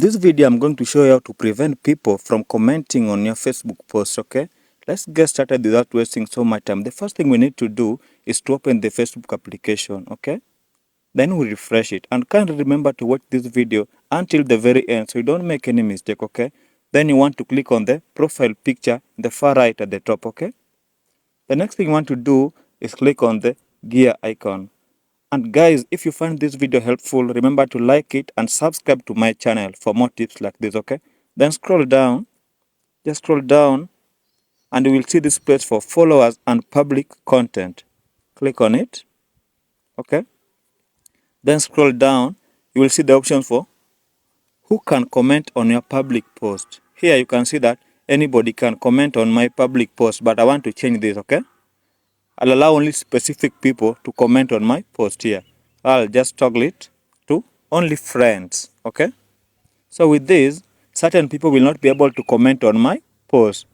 this video, I'm going to show you how to prevent people from commenting on your Facebook post, okay? Let's get started without wasting so much time. The first thing we need to do is to open the Facebook application, okay? Then we refresh it. And kindly remember to watch this video until the very end so you don't make any mistake, okay? Then you want to click on the profile picture in the far right at the top, okay? The next thing you want to do is click on the gear icon. And guys, if you find this video helpful, remember to like it and subscribe to my channel for more tips like this, okay? Then scroll down, just scroll down, and you will see this place for followers and public content. Click on it, okay? Then scroll down, you will see the option for who can comment on your public post. Here you can see that anybody can comment on my public post, but I want to change this, okay? I'll allow only specific people to comment on my post here. I'll just toggle it to only friends, okay? So with this, certain people will not be able to comment on my post.